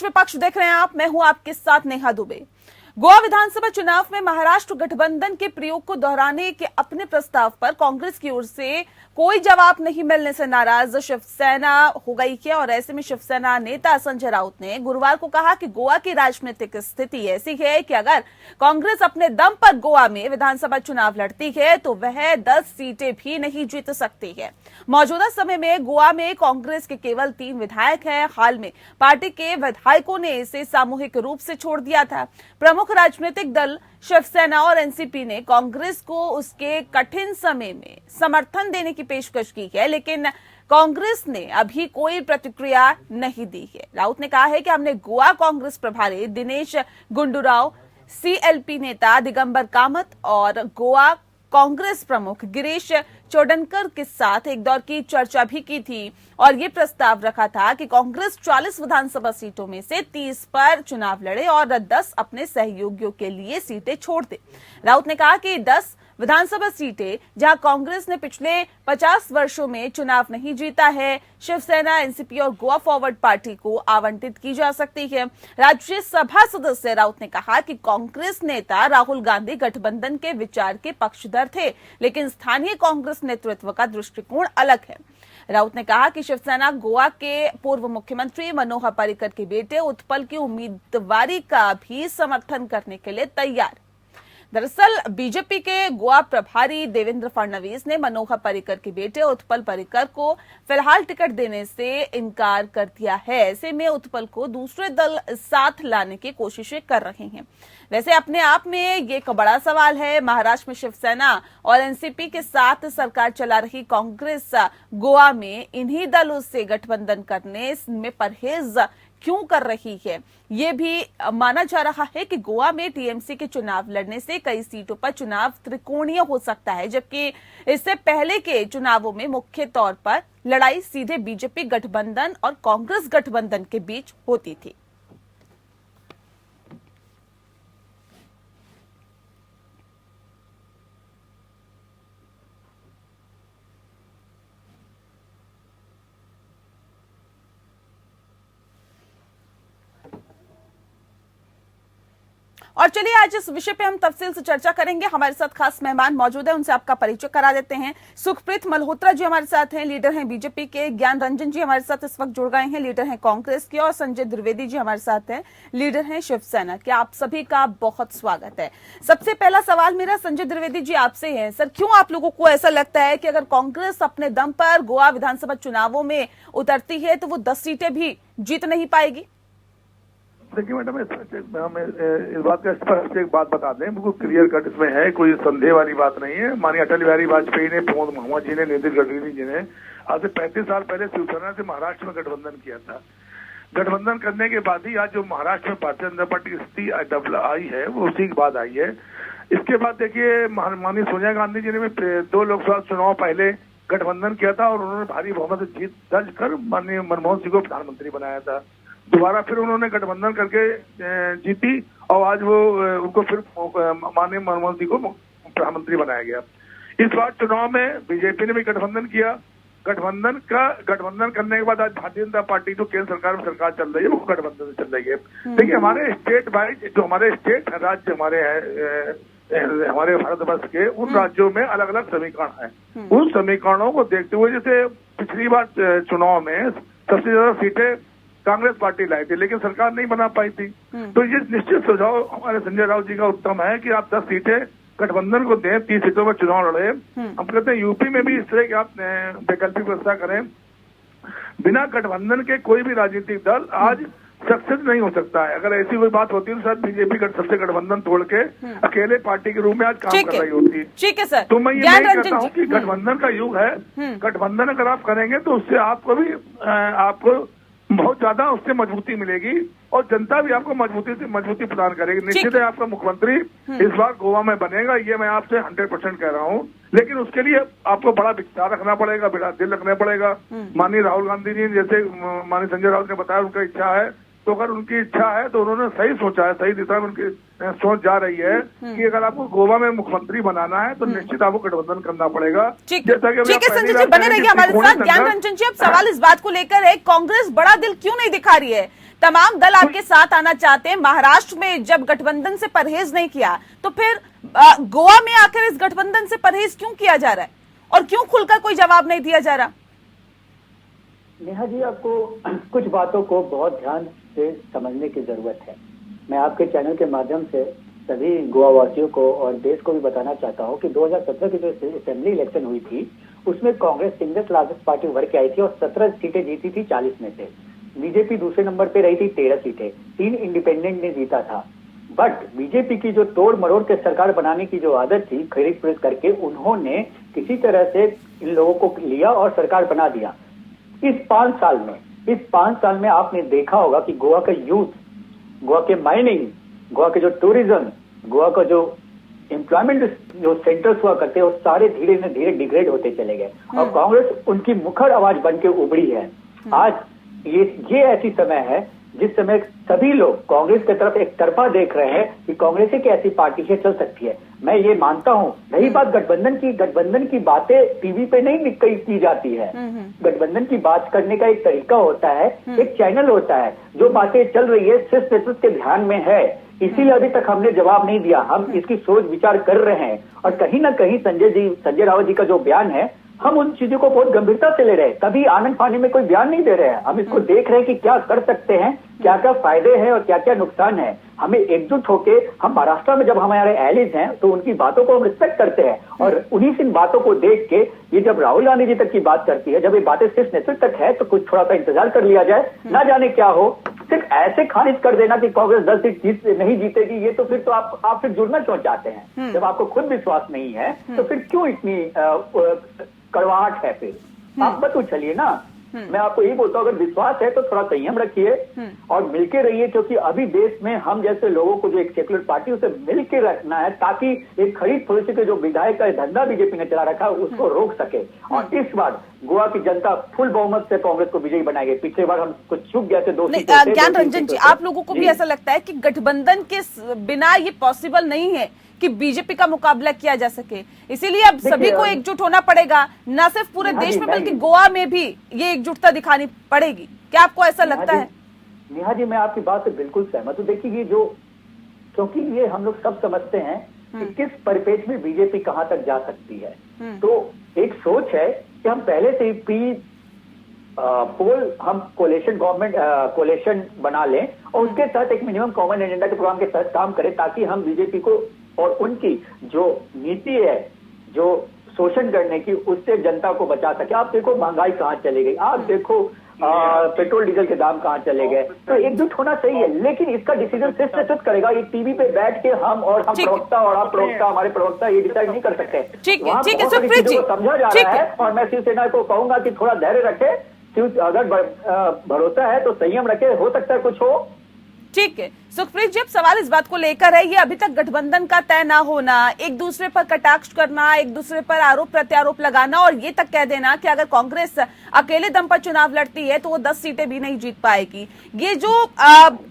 विपक्ष देख रहे हैं आप, मैं हूं आपके साथ नेहा दुबे। गोवा विधानसभा चुनाव में महाराष्ट्र गठबंधन के प्रयोग को दोहराने के अपने प्रस्ताव पर कांग्रेस की ओर से कोई जवाब नहीं मिलने से नाराज शिवसेना हो गई है और ऐसे में शिवसेना नेता संजय राउत ने गुरुवार को कहा कि गोवा की राजनीतिक स्थिति ऐसी है कि अगर कांग्रेस अपने दम पर गोवा में विधानसभा चुनाव लड़ती है तो वह 10 सीटें भी नहीं जीत सकती है। मौजूदा समय में गोवा में कांग्रेस के केवल 3 विधायक हैं। हाल में पार्टी के विधायकों ने इसे सामूहिक रूप से छोड़ दिया था। प्रमुख राजनीतिक दल शिवसेना और एनसीपी ने कांग्रेस को उसके कठिन समय में समर्थन देने की पेशकश की है, लेकिन कांग्रेस ने अभी कोई प्रतिक्रिया नहीं दी है। राउत ने कहा है कि हमने गोवा कांग्रेस प्रभारी दिनेश गुंडूराव, सीएलपी नेता दिगंबर कामत और गोवा कांग्रेस प्रमुख गिरीश चोडनकर के साथ एक दौर की चर्चा भी की थी और ये प्रस्ताव रखा था कि कांग्रेस 40 विधानसभा सीटों में से 30 पर चुनाव लड़े और 10 अपने सहयोगियों के लिए सीटें छोड़ दे। राउत ने कहा कि 10 विधानसभा सीटें जहां कांग्रेस ने पिछले 50 वर्षों में चुनाव नहीं जीता है, शिवसेना, एनसीपी और गोवा फॉरवर्ड पार्टी को आवंटित की जा सकती है। राज्यसभा सदस्य राउत ने कहा कि कांग्रेस नेता राहुल गांधी गठबंधन के विचार के पक्षधर थे, लेकिन स्थानीय कांग्रेस नेतृत्व का दृष्टिकोण अलग है। राउत ने कहा कि शिवसेना गोवा के पूर्व मुख्यमंत्री मनोहर पर्रिकर के बेटे उत्पल की उम्मीदवारी का भी समर्थन करने के लिए तैयार। दरअसल बीजेपी के गोवा प्रभारी देवेंद्र फडणवीस ने मनोहर पर्रिकर के बेटे उत्पल पर्रिकर को फिलहाल टिकट देने से इनकार कर दिया है। ऐसे में उत्पल को दूसरे दल साथ लाने की कोशिशें कर रहे हैं। वैसे अपने आप में ये एक बड़ा सवाल है। महाराष्ट्र में शिवसेना और एनसीपी के साथ सरकार चला रही कांग्रेस गोवा में इन्हीं दलों से गठबंधन करने में परहेज क्यों कर रही है? ये भी माना जा रहा है कि गोवा में टीएमसी के चुनाव लड़ने से कई सीटों पर चुनाव त्रिकोणीय हो सकता है, जबकि इससे पहले के चुनावों में मुख्य तौर पर लड़ाई सीधे बीजेपी गठबंधन और कांग्रेस गठबंधन के बीच होती थी। और चलिए आज इस विषय पे हम तफसील से चर्चा करेंगे। हमारे साथ खास मेहमान मौजूद है, उनसे आपका परिचय करा देते हैं। सुखप्रीत मल्होत्रा जी हमारे साथ हैं, लीडर हैं बीजेपी के। ज्ञान रंजन जी हमारे साथ इस वक्त जुड़ गए हैं, लीडर हैं कांग्रेस के। और संजय द्विवेदी जी हमारे साथ हैं, लीडर हैं शिवसेना के। आप सभी का बहुत स्वागत है। सबसे पहला सवाल मेरा संजय द्विवेदी जी आपसे है। सर, क्यों आप लोगों को ऐसा लगता है कि अगर कांग्रेस अपने दम पर गोवा विधानसभा चुनावों में उतरती है तो वो 10 सीटें भी जीत नहीं पाएगी? देखिए मैडम, हम इस बात का स्पष्ट एक बात बता दें, बिल्कुल क्लियर कट इसमें है, कोई संदेह वाली बात नहीं है। माननीय अटल बिहारी वाजपेयी ने, प्रमोद महम्मद जी ने, नितिन गडकरी जी ने आज से 35 साल पहले शिवसेना से महाराष्ट्र में गठबंधन किया था। गठबंधन करने के बाद ही आज जो महाराष्ट्र में भारतीय जनता पार्टी की स्थिति आई है वो उसी के बाद आई है। इसके बाद देखिए माननीय सोनिया गांधी जी ने भी 2 लोकसभा चुनाव पहले गठबंधन किया था और उन्होंने भारी बहुमत से जीत दर्ज कर माननीय मनमोहन सिंह को प्रधानमंत्री बनाया था। दोबारा फिर उन्होंने गठबंधन करके जीती और आज वो उनको फिर माननीय मनमोहन सिंह को प्रधानमंत्री बनाया गया। इस बार चुनाव में बीजेपी ने भी गठबंधन किया। गठबंधन करने के बाद आज भारतीय जनता पार्टी जो केंद्र सरकार में सरकार चल रही है वो गठबंधन से चल रही है। देखिए हमारे स्टेट वाइज जो हमारे स्टेट राज्य हमारे भारतवर्ष के उन राज्यों में अलग अलग समीकरण हैं। उन समीकरणों को देखते हुए जैसे पिछली बार चुनाव में सबसे ज्यादा सीटें कांग्रेस पार्टी लाई थी, लेकिन सरकार नहीं बना पाई थी। तो ये निश्चित सुझाव हमारे संजय राउत जी का उत्तम है कि आप 10 सीटें गठबंधन को दें, 30 सीटों पर चुनाव लड़े। हम कहते हैं यूपी में भी इस तरह की आप वैकल्पिक व्यवस्था करें। बिना गठबंधन के कोई भी राजनीतिक दल आज सक्सेस नहीं हो सकता है। अगर ऐसी कोई बात होती है तो शायद बीजेपी सबसे गठबंधन तोड़ के अकेले पार्टी के रूप में आज काम कर रही होती। ठीक है सर। तो मैं ये नहीं कहता हूँ कि गठबंधन का युग है। गठबंधन अगर आप करेंगे तो उससे आपको बहुत ज्यादा उससे मजबूती मिलेगी और जनता भी आपको मजबूती प्रदान करेगी। निश्चित है आपका मुख्यमंत्री इस बार गोवा में बनेगा, ये मैं आपसे 100% कह रहा हूँ, लेकिन उसके लिए आपको बड़ा विचार रखना पड़ेगा, बड़ा दिल रखना पड़ेगा। माननीय राहुल गांधी जी जैसे माननीय संजय राउत ने बताया, उनका इच्छा है तो अगर उनकी इच्छा है तो उन्होंने सही सोचा है, सही दिशा में उनकी सोच जा रही है कि अगर आपको गोवा में मुख्यमंत्री बनाना है तो निश्चित आपको गठबंधन करना पड़ेगा। ठीक है संजय जी, बने रहिए हमारे साथ। ज्ञान रंजन जी, अब सवाल इस बात को लेकर है, कांग्रेस बड़ा दिल क्यों नहीं दिखा रही है? तमाम दल आपके साथ आना चाहते हैं। महाराष्ट्र में जब गठबंधन से परहेज नहीं किया तो फिर गोवा में आकर इस गठबंधन से परहेज क्यों किया जा रहा है और क्यों खुलकर कोई जवाब नहीं दिया जा रहा? नेहा जी, आपको कुछ बातों को बहुत ध्यान से समझने की जरूरत है। मैं आपके चैनल के माध्यम से सभी गोवा वासियों को और देश को भी बताना चाहता हूं कि 2017 की जो असेंबली इलेक्शन हुई थी उसमें कांग्रेस सिंगल लार्जेस्ट पार्टी उभर के आई थी और 17 सीटें जीती थी 40 में से। बीजेपी दूसरे नंबर पे रही थी 13 सीटें, 3 इंडिपेंडेंट ने जीता था। बट बीजेपी की जो तोड़ मरोड़ के सरकार बनाने की जो आदत थी, खरीद फरोख्त करके उन्होंने किसी तरह से इन लोगों को लिया और सरकार बना दिया। इस 5 साल में आपने देखा होगा कि गोवा का यूथ, गोवा के माइनिंग, गोवा के जो टूरिज्म, गोवा का जो एम्प्लॉयमेंट जो सेंटर्स हुआ करते हैं वो सारे धीरे धीरे डिग्रेड होते चले गए और कांग्रेस उनकी मुखर आवाज बन के उभरी है। आज ये ऐसी समय है जिस समय सभी लोग कांग्रेस की तरफ एक तरफा देख रहे हैं कि कांग्रेस एक ऐसी पार्टी से चल सकती है। मैं ये मानता हूं, रही बात गठबंधन की बातें टीवी पे नहीं की जाती है। गठबंधन की बात करने का एक तरीका होता है, एक चैनल होता है। जो बातें चल रही है शीर्ष नेतृत्व के ध्यान में है, इसीलिए अभी तक हमने जवाब नहीं दिया। हम इसकी सोच विचार कर रहे हैं और कहीं ना कहीं संजय रावत जी का जो बयान है, हम उन चीजों को बहुत गंभीरता से ले रहे हैं। कभी आनंद पाने में कोई बयान नहीं दे रहे हैं। हम इसको देख रहे हैं कि क्या कर सकते हैं, क्या क्या फायदे हैं और क्या क्या नुकसान है। हमें एकजुट होके, हम महाराष्ट्र में जब हमारे एलिज हैं तो उनकी बातों को हम रिस्पेक्ट करते हैं और उन्हीं इन बातों को देख के ये जब राहुल गांधी जी तक की बात करती है, जब ये बातें शीर्ष नेतृत्व तक है तो कुछ थोड़ा सा इंतजार कर लिया जाए। ना जाने क्या हो, सिर्फ ऐसे खारिज कर देना कि कांग्रेस 10 सीट नहीं जीतेगी, ये तो फिर तो आप फिर जुड़ना क्यों चाहते हैं? जब आपको खुद विश्वास नहीं है तो फिर क्यों इतनी कड़वाहट है? फिर आप मत उछलिए ना। मैं आपको यही बोलता हूँ, अगर विश्वास है तो थोड़ा संयम रखिए और मिलके रहिए, क्योंकि अभी देश में हम जैसे लोगों को जो एक सेक्युलर पार्टी उसे मिलके रखना है ताकि एक खरीद फरोख्त के जो विधायक का धंधा बीजेपी ने चला रखा है उसको रोक सके। और इस बार गोवा की जनता फुल बहुमत से कांग्रेस को विजयी बनाएगी। पिछले बार हम कुछ चूक गए थे 2 सीटों। ज्ञान रंजन जी, आप लोगों को भी ऐसा लगता है कि गठबंधन के बिना ये पॉसिबल नहीं है कि बीजेपी का मुकाबला किया जा सके, इसीलिए अब सभी को एकजुट होना पड़ेगा, न सिर्फ पूरे देश में बल्कि गोवा में भी ये एकजुटता दिखानी पड़ेगी? क्या आपको ऐसा लगता है? नेहा जी, मैं आपकी बात से बिल्कुल सहमत हूँ। देखिए, क्योंकि ये हम लोग सब समझते हैं कि किस परिपेक्ष में बीजेपी कहां तक जा सकती है। तो एक सोच है कि हम पहले से ही हम कोलेशन बना लें और उसके तहत एक मिनिमम कॉमन एजेंडा के प्रोग्राम के तहत काम करें ताकि हम बीजेपी को और उनकी जो नीति है, जो शोषण करने की, उससे जनता को बचा सके। आप देखो महंगाई कहाँ चली गई, आप देखो पेट्रोल डीजल के दाम कहाँ चले गए। तो एकजुट होना चाहिए, लेकिन इसका डिसीजन शीर्ष नेतृत्व करेगा। ये टीवी पे बैठ के हम प्रवक्ता और आप प्रवक्ता, हमारे प्रवक्ता ये डिसाइड नहीं कर सकते। ठीक है सुखप्रीत जी, समझा जा रहा है और मैं शिवसेना को कहूंगा कि थोड़ा धैर्य रखे। अगर भरोसा है तो संयम रखे, हो सकता है कुछ हो। ठीक है सुखप्रीत जी, अब सवाल इस बात को लेकर है, ये अभी तक गठबंधन का तय ना होना, एक दूसरे पर कटाक्ष करना, एक दूसरे पर आरोप प्रत्यारोप लगाना और ये तक कह देना कि अगर कांग्रेस अकेले दम पर चुनाव लड़ती है तो वो 10 सीटें भी नहीं जीत पाएगी। ये जो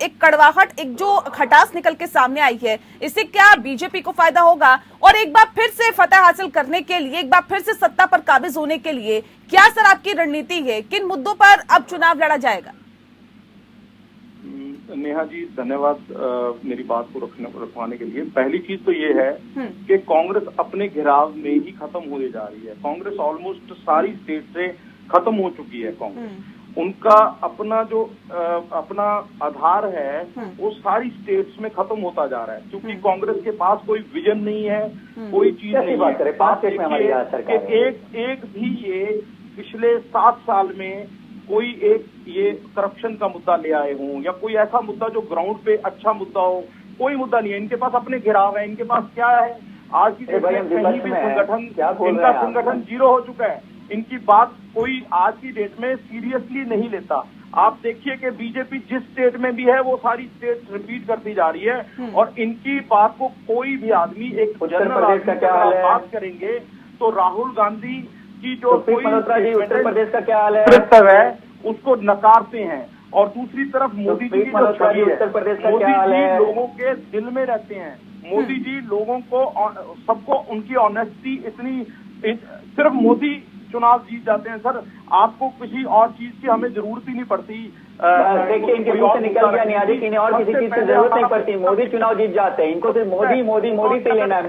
एक कड़वाहट, एक जो खटास निकल के सामने आई है, इससे क्या बीजेपी को फायदा होगा? और एक बार फिर से फतह हासिल करने के लिए, एक बार फिर से सत्ता पर काबिज होने के लिए क्या सर आपकी रणनीति है? किन मुद्दों पर अब चुनाव लड़ा जाएगा? नेहा जी, धन्यवाद मेरी बात को रखवाने के लिए। पहली चीज तो ये है कि कांग्रेस अपने घेराव में ही खत्म होने जा रही है। कांग्रेस ऑलमोस्ट सारी स्टेट से खत्म हो चुकी है। कांग्रेस उनका अपना आधार है वो सारी स्टेट्स में खत्म होता जा रहा है, क्योंकि कांग्रेस के पास कोई विजन नहीं है, कोई चीज नहीं है। एक भी ये पिछले 7 साल में कोई एक ये करप्शन का मुद्दा ले आए हों या कोई ऐसा मुद्दा जो ग्राउंड पे अच्छा मुद्दा हो, कोई मुद्दा नहीं है। इनके पास अपने घेराव है, इनके पास क्या है, आज की डेट में कहीं भी इनका संगठन जीरो हो चुका है। इनकी बात कोई आज की डेट में सीरियसली नहीं लेता। आप देखिए कि बीजेपी जिस स्टेट में भी है वो सारी स्टेट रिपीट करती जा रही है और इनकी बात को कोई भी आदमी एक जनरल आदमी का बात करेंगे तो राहुल गांधी की जो कोई उत्तर प्रदेश का क्या हाल है है उसको नकारते हैं। और दूसरी तरफ मोदी जी की जो छवि है, उत्तर प्रदेश का मोदी क्या हाल जी है? लोगों के दिल में रहते हैं। मोदी जी लोगों को, सबको उनकी ऑनेस्टी इतनी, सिर्फ मोदी चुनाव जीत जाते हैं सर। आपको किसी और चीज की हमें जरूरत ही नहीं पड़ती। देखिए, इनके मुंह से निकल गया नियाजी कि इन्हें और किसी चीज की जरूरत नहीं पड़ती, मोदी चुनाव जीत जाते हैं। इनको सिर्फ मोदी मोदी मोदी से लेना है।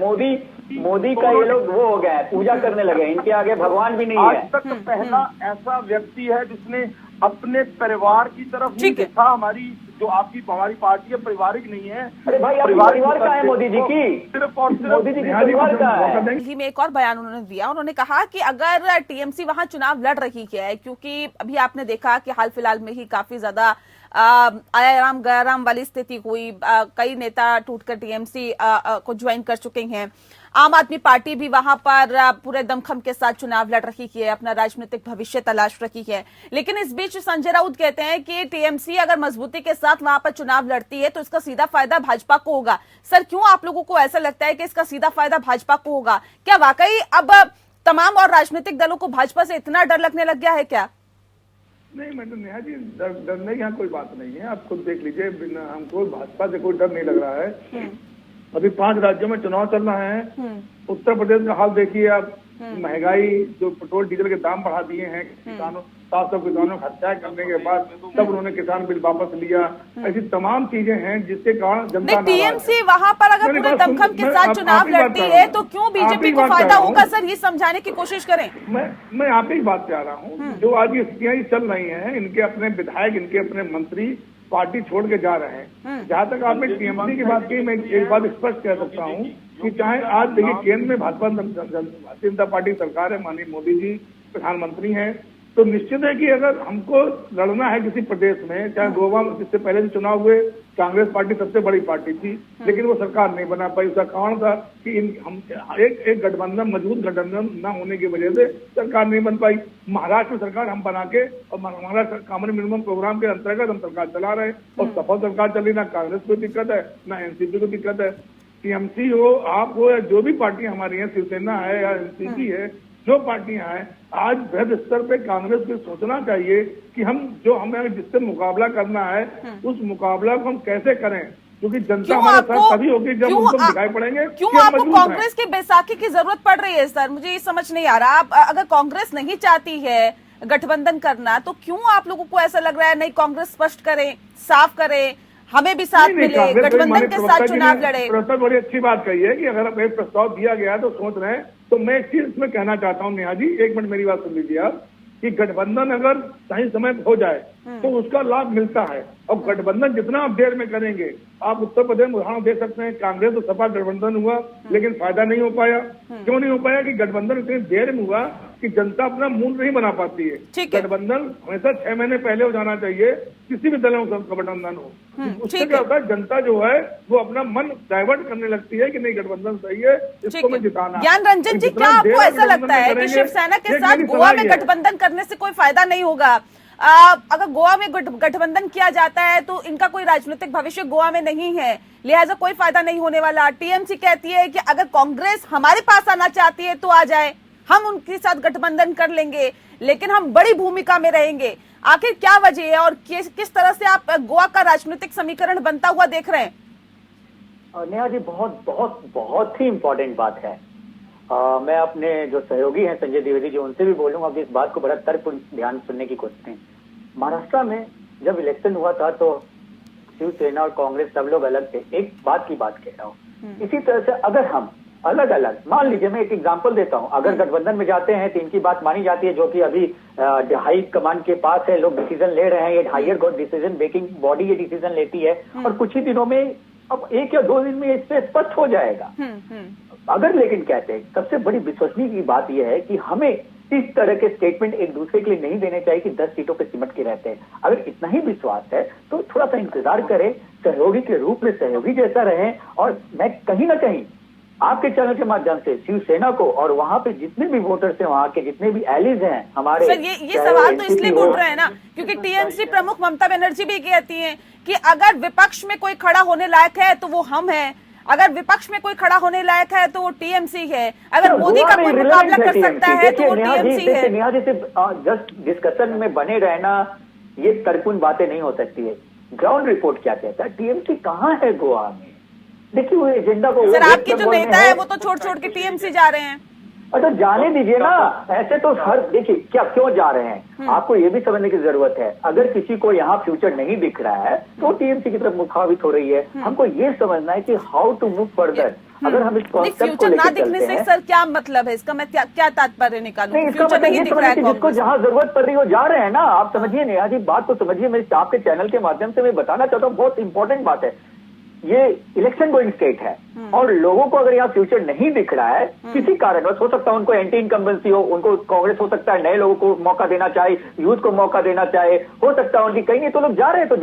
मोदी का ये लोग वो हो गया है, पूजा करने लगे। इनके आगे भगवान भी नहीं है। आज तक पहला ऐसा व्यक्ति है जिसने अपने परिवार की तरफ नहीं देखा। हमारी पार्टी है, पारिवारिक नहीं है। अरे भाई, परिवार कहाँ है मोदी जी की? सिर्फ और सिर्फ मोदी जी की परिवार कहाँ है? दिल्ली में एक और बयान उन्होंने दिया। उन्होंने कहा कि अगर टीएमसी वहां चुनाव लड़ रही है, क्योंकि अभी आपने देखा कि हाल फिलहाल में ही काफी ज्यादा आयाराम गयाराम वाली स्थिति हुई, कई नेता टूटकर टीएमसी को ज्वाइन कर चुके हैं। आम आदमी पार्टी भी वहां पर पूरे दमखम के साथ चुनाव लड़ रही है, अपना राजनीतिक भविष्य तलाश रही है। लेकिन इस बीच संजय राउत कहते हैं कि टीएमसी अगर मजबूती के साथ वहां पर चुनाव लड़ती है तो इसका सीधा फायदा भाजपा को होगा। सर, क्यों आप लोगों को ऐसा लगता है कि इसका सीधा फायदा भाजपा को होगा? क्या वाकई अब तमाम और राजनीतिक दलों को भाजपा से इतना डर लगने लग गया है क्या? नहीं मैडम नेहा जी, डरने की यहाँ कोई बात नहीं है। आप खुद देख लीजिए, हमको भाजपा से कोई डर नहीं लग रहा है। अभी 5 राज्यों में चुनाव चल रहे हैं। उत्तर प्रदेश का हाल देखिए आप, महंगाई, जो पेट्रोल डीजल के दाम बढ़ा दिए हैं, किसानों 700 किसानों की हत्या करने के बाद तब उन्होंने किसान बिल वापस लिया। ऐसी तमाम चीजें हैं जिसके कारण जनता टीएमसी वहां पर अगर पूरे दमखम के साथ चुनाव लड़ती है तो क्यों बीजेपी को फायदा होगा? सर, ये समझाने की कोशिश करें। मैं आप ही बात कह रहा हूँ। जो आज ये स्थितियां चल रही हैं, इनके अपने विधायक, इनके अपने मंत्री पार्टी छोड़ के जा रहे हैं। जहां तक आपने टीएमसी की बात की, मैं एक बात स्पष्ट कह सकता हूँ कि चाहे आज देखिए केंद्र में भाजपा भारतीय जनता पार्टी सरकार है, माननीय मोदी जी प्रधानमंत्री हैं, तो निश्चित है कि अगर हमको लड़ना है किसी प्रदेश में, चाहे गोवा में जिससे पहले भी चुनाव हुए, कांग्रेस पार्टी सबसे बड़ी पार्टी थी, लेकिन वो सरकार नहीं बना पाई। उसका कारण था कि हम एक गठबंधन, मजबूत गठबंधन न होने की वजह से सरकार नहीं बन पाई। महाराष्ट्र में सरकार हम बना के, और महाराष्ट्र कॉमन मिनिमम प्रोग्राम के अंतर्गत हम सरकार चला रहे हैं और सफल सरकार चल रही। ना कांग्रेस को दिक्कत है, ना एनसीपी को दिक्कत है। टीएमसी हो, आप हो, या जो भी पार्टियां हमारी हैं, शिवसेना है या एनसीपी है, जो पार्टियां हैं, आज बृहद स्तर पे कांग्रेस को सोचना चाहिए कि हमें जिससे मुकाबला करना है, उस मुकाबला को हम कैसे करें, क्योंकि जनता हमारे साथ तभी होगी जब उनको दिखाई पड़ेंगे। क्यों आपको कांग्रेस की बैसाखी की जरूरत पड़ रही है? सर, मुझे ये समझ नहीं आ रहा। आप अगर कांग्रेस नहीं चाहती है गठबंधन करना, तो क्यों आप लोगों को ऐसा लग रहा है नहीं कांग्रेस स्पष्ट करे, साफ करे, हमें भी साथ मिले, गठबंधन के साथ चुनाव लड़े? प्रस्ताव बड़ी अच्छी बात कही है कि अगर एक प्रस्ताव दिया गया है तो सोच रहे हैं। तो मैं एक चीज इसमें कहना चाहता हूँ नेहा जी, 1 मिनट मेरी बात सुन लीजिए आप, कि गठबंधन अगर सही समय हो जाए तो उसका लाभ मिलता है। और गठबंधन जितना आप देर में करेंगे, आप उत्तर प्रदेश में उदाहरण दे सकते हैं, कांग्रेस तो सपा गठबंधन हुआ लेकिन फायदा नहीं हो पाया। क्यों नहीं हो पाया? कि गठबंधन इतनी देर में हुआ कि जनता अपना मूड नहीं बना पाती है। गठबंधन हमेशा 6 महीने पहले हो जाना चाहिए, किसी भी दलों का गठबंधन हो। उससे क्या होता है, जनता जो है वो अपना मन डाइवर्ट करने लगती है कि नहीं गठबंधन सही है, इसको मैं जिताना। ज्ञान रंजन जी, क्या आपको ऐसा लगता है कि शिवसेना के साथ गोवा में गठबंधन करने से कोई फायदा नहीं होगा? अगर गोवा में गठबंधन किया जाता है तो इनका कोई राजनीतिक भविष्य गोवा में नहीं है, लिहाजा कोई फायदा नहीं होने वाला। टीएमसी कहती है कि अगर कांग्रेस हमारे पास आना चाहती है तो आ जाए, हम उनके साथ गठबंधन कर लेंगे, लेकिन हम बड़ी भूमिका में रहेंगे। आखिर क्या वजह है और किस तरह से आप गोवा का राजनीतिक समीकरण बनता हुआ देख रहे हैं? नेहा जी, बहुत बहुत बहुत ही इम्पोर्टेंट बात है। मैं अपने जो सहयोगी हैं संजय द्विवेदी जी, उनसे भी बोलूंगा कि इस बात को बड़ा तर्कपूर्ण ध्यान सुनने की कोशिश करें। महाराष्ट्र में जब इलेक्शन हुआ था तो शिवसेना और कांग्रेस सब लोग अलग थे। एक बात की बात कह रहा हूँ, इसी तरह से अगर हम अलग अलग, मान लीजिए मैं एक एग्जांपल देता हूं, अगर गठबंधन में जाते हैं तो इनकी बात मानी जाती है, जो कि अभी हाई कमांड के पास है, लोग डिसीजन ले रहे हैं, ये हायर डिसीजन मेकिंग बॉडी ये डिसीजन लेती है, और कुछ ही दिनों में, अब 1 या 2 दिन में इससे स्पष्ट हो जाएगा। अगर लेकिन कहते हैं, सबसे बड़ी विश्वसनीय की बात यह है कि हमें इस तरह के स्टेटमेंट एक दूसरे के लिए नहीं देने चाहिए कि 10 सीटों पे सिमट के रहते हैं। अगर इतना ही विश्वास है तो थोड़ा सा इंतजार करें, सहयोगी के रूप में सहयोगी जैसा रहें। और मैं कहीं ना कहीं आपके चैनल के माध्यम से शिवसेना को और वहां पे जितने भी वोटर्स हैं, वहां के जितने भी एलिज हैं हमारे, सर ये सवाल तो इसलिए उठ रहे हैं ना क्योंकि टीएमसी प्रमुख ममता बनर्जी भी कहती हैं कि अगर विपक्ष में कोई खड़ा होने लायक है तो वो हम हैं, अगर विपक्ष में कोई खड़ा होने लायक है तो वो टीएमसी है, अगर मोदी का कोई मुकाबला कर सकता है तो वो टीएमसी है। नेहा जी, सिर्फ जस्ट डिस्कशन में बने रहना ये तर्कपूर्ण बातें नहीं हो सकती है। ग्राउंड रिपोर्ट क्या कहता है, टीएमसी कहाँ है गोवा में? देखिए वो एजेंडा को सर आपके जो नेता है वो तो छोड़ छोड़ के टीएमसी जा रहे हैं। तो जाने दीजिए ना, ऐसे तो हर देखिए क्या क्यों जा रहे हैं, आपको ये भी समझने की जरूरत है। अगर किसी को यहाँ फ्यूचर नहीं दिख रहा है तो टीएमसी की तरफ मुखावित हो रही है। हमको ये समझना है कि हाउ टू मूव फर्दर। अगर हम इस कॉन्सेप्ट को फ्यूचर ना लेकर दिखने चलते से हैं, सर क्या मतलब है इसका, मैं क्या तात्पर्य निकालूं? नहीं, इसका फ्यूचर मतलब नहीं ये दिख रहा समझिए है कि जिसको कांग्रेस जहाँ जरूरत पड़ रही है वो जा रहे हैं ना। आप समझिए नेहा जी, बात को समझिए। मैं आपके चैनल के माध्यम से मैं बताना चाहता हूँ, बहुत इंपॉर्टेंट बात है। ये इलेक्शन गोइंग स्टेट है और लोगों को अगर यहाँ फ्यूचर नहीं दिख रहा है किसी कारणवश, हो सकता है उनको एंटी इनकम्बेंसी हो, उनको कांग्रेस हो सकता है नए लोगों को मौका देना चाहे, यूथ को मौका देना चाहे, हो सकता है उनकी कहीं नहीं, तो लोग जा रहे हैं। तो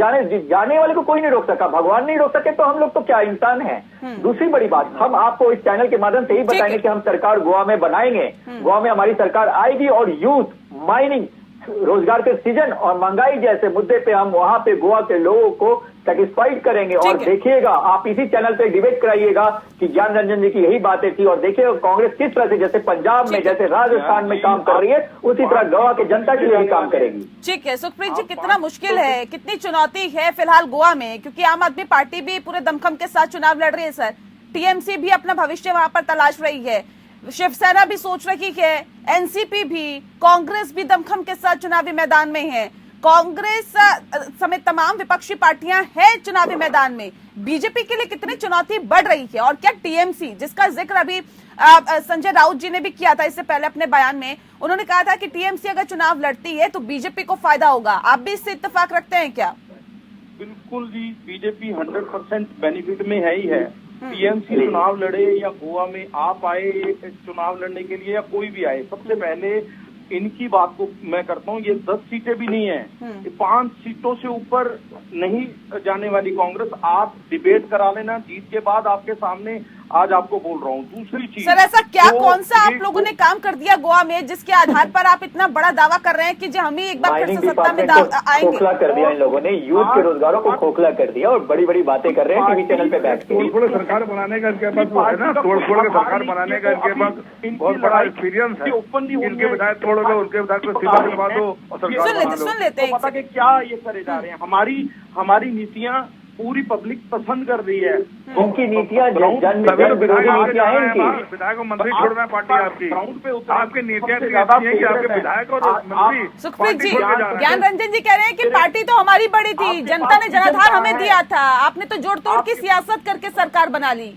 जाने वाले को कोई नहीं रोक सका, भगवान नहीं रोक सके तो हम लोग तो क्या इंसान हैं। दूसरी बड़ी बात, हम आपको इस चैनल के माध्यम से ही बताएंगे कि हम सरकार गोवा में बनाएंगे, गोवा में हमारी सरकार आएगी और यूथ, माइनिंग, रोजगार के सृजन और महंगाई जैसे मुद्दे पे हम वहां पे गोवा के लोगों को सेटिस्फाइड करेंगे। और देखिएगा, आप इसी चैनल पे डिबेट कराइएगा कि ज्ञान रंजन जी की यही बातें थी, और देखिएगा कांग्रेस किस तरह से, जैसे पंजाब में, जैसे राजस्थान में काम कर रही है, उसी तरह गोवा की जनता के लिए भी काम करेगी। ठीक है सुखप्रीत जी, कितना मुश्किल है, कितनी चुनौती है फिलहाल गोवा में, क्योंकि आम आदमी पार्टी भी पूरे दमखम के साथ चुनाव लड़ रही है सर, टीएमसी भी अपना भविष्य वहां पर तलाश रही है, शिवसेना भी सोच रही है, एनसीपी भी, कांग्रेस भी दमखम के साथ चुनावी मैदान में है, कांग्रेस समेत तमाम विपक्षी पार्टियां हैं चुनावी मैदान में। बीजेपी के लिए कितनी चुनौती बढ़ रही है, और क्या टीएमसी, जिसका जिक्र अभी संजय राउत जी ने भी किया था इससे पहले अपने बयान में, उन्होंने कहा था कि टीएमसी अगर चुनाव लड़ती है तो बीजेपी को फायदा होगा, आप भी इससे इत्तेफाक रखते हैं क्या? बिल्कुल जी, बीजेपी 100% बेनिफिट में है ही है। टीएमसी चुनाव लड़े या गोवा में आप आए चुनाव लड़ने के लिए या कोई भी आए, सबसे पहले इनकी बात को मैं करता हूँ, ये 10 सीटें भी नहीं है, 5 सीटों से ऊपर नहीं जाने वाली कांग्रेस। आप डिबेट करा लेना, जीत के बाद आपके सामने आज आपको बोल रहा हूँ। दूसरी चीज सर, ऐसा क्या कौन सा आप लोगों ने काम कर दिया गोवा में जिसके आधार पर आप इतना बड़ा दावा कर रहे हैं कि हम ही एक बार फिर से सत्ता में आएंगे? खोखला कर दिया इन लोगों ने, यूथ के रोजगारों को खोखला कर दिया और बड़ी बड़ी बातें कर रहे हैं टीवी चैनल पे बैठ के। तोड़ सरकार बनाने का इनके पास वो है ना, तोड़ के सरकार बनाने का इनके पास बहुत बड़ा एक्सपीरियंस है। इनके विधायक तोड़ दो, उनके विधायक को सीधा करवा दो और सरकार सुन लेते हैं पता कि क्या ये करे जा रहे हैं। हमारी नीतियां पूरी पब्लिक पसंद कर रही है। उनकी नीतियां जन विरोधी नीतियां हैं इनकी। विधायक और मंत्री छोड़ रहे हैं पार्टी आपकी, ग्राउंड पे आपकी नीतियां कि आपके विधायक और मंत्री। सुखप्रीत जी, ज्ञान रंजन जी कह रहे हैं कि पार्टी तो हमारी बड़ी थी, जनता ने जनाधार हमें दिया था, आपने तो जोड़ तोड़ की सियासत करके सरकार बना ली।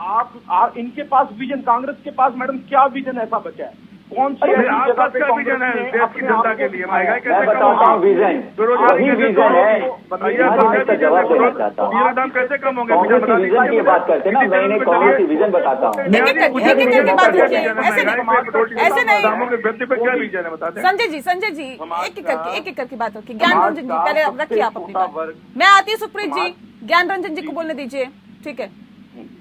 आप इनके पास विजन, कांग्रेस के पास मैडम क्या विजन ऐसा बचा है? कौन सी आपका क्या विजन है देश की जनता के लिए? महंगाई कैसे कम बताता हूँ विजन, बेरोजगारी वही विजन है। बताइए, जवाब देना चाहता हूँ, दाम कैसे कम होंगे? कांग्रेस की विजन की बात करते ना, मैं इन्हें कांग्रेस की विजन बताता हूँ। एक एक करके बात कीजिए, ऐसे नहीं। दामों के वृद्धि पे क्या विजन है बताते हैं? संजय जी एक एक करके बात रखिए। ज्ञान रंजन जी पहले रखिए आप अपनी बात, मैं आती हूँ सुखप्रीत जी, ज्ञान रंजन जी को बोलने दीजिए। ठीक है,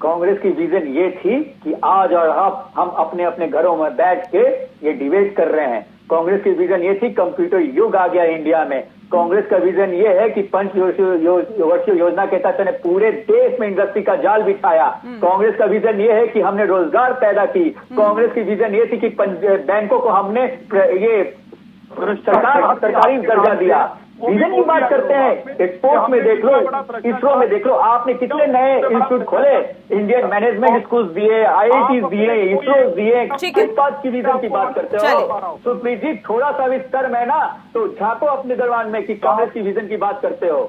कांग्रेस की विजन ये थी कि आज और अब हम अपने अपने घरों में बैठ के ये डिबेट कर रहे हैं। कांग्रेस की विजन ये थी, कंप्यूटर युग आ गया इंडिया में। कांग्रेस का विजन ये है कि पंचवर्षीय योजना के तहत ने पूरे देश में इंडस्ट्री का जाल बिछाया। कांग्रेस का विजन ये है कि हमने रोजगार पैदा की। कांग्रेस की विजन ये थी कि बैंकों को हमने ये सरकारी दर्जा दिया। विजन की बात करते हैं, स्पोर्ट्स में देख लो, इसरो में देख लो, आपने कितने नए इंस्टीट्यूट खोले, इंडियन मैनेजमेंट स्कूल दिए, IIT दिए, इसरो दिए, किस बात की विजन की बात करते हो? सुप्रीत जी, थोड़ा सा भी स्तर है ना तो झांको अपने दरबार में कि कांग्रेस की विजन की बात करते हो।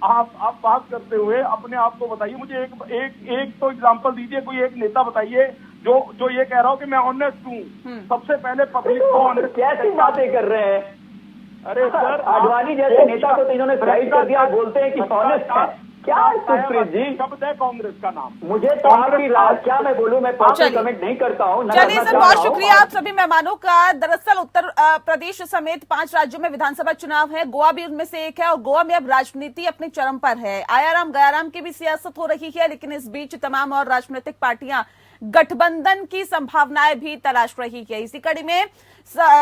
आप बात करते हुए अपने आप को बताइए, मुझे एक तो एग्जांपल दीजिए, कोई एक नेता बताइए जो ये कह रहा हो कि मैं ऑनेस्ट हूँ। सबसे पहले पब्लिक को ऑनेस्ट, कैसी बातें कर रहे हैं? अरे सर, आडवाणी जैसे नेता को तो इन्होंने साइड कर दिया, बोलते हैं कि ऑनेस्ट है। क्या सुप्रीत जी, शब्द है कांग्रेस का नाम। मुझे तो आपकी राज, क्या मैं बोलूं, मैं पर्सनल कमेंट नहीं करता हूं। चलिए सर, बहुत शुक्रिया आप सभी मेहमानों का। दरअसल उत्तर प्रदेश समेत 5 राज्यों में विधानसभा चुनाव है, गोवा भी उनमें से एक है, और गोवा में अब राजनीति अपने चरम पर है। आयाराम गयाराम की भी सियासत हो रही है, लेकिन इस बीच तमाम और राजनीतिक पार्टियां गठबंधन की संभावनाएं भी तलाश रही है। इसी कड़ी में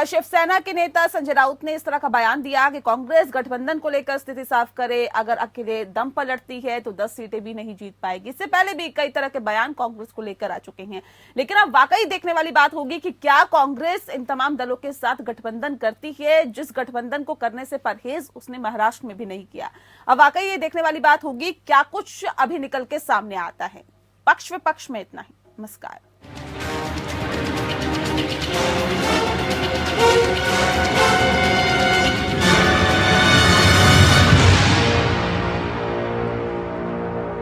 शिवसेना के नेता संजय राउत ने इस तरह का बयान दिया कि कांग्रेस गठबंधन को लेकर स्थिति साफ करे, अगर अकेले दम पर लड़ती जीतती है तो 10 सीटें भी नहीं जीत पाएगी। इससे पहले भी कई तरह के बयान कांग्रेस को लेकर आ चुके हैं, लेकिन अब वाकई देखने वाली बात होगी कि क्या कांग्रेस इन तमाम दलों के साथ गठबंधन करती है, जिस गठबंधन को करने से परहेज उसने महाराष्ट्र में भी नहीं किया। अब वाकई ये देखने वाली बात होगी क्या कुछ अभी निकल के सामने आता है। पक्ष विपक्ष में इतना ही। नमस्कार।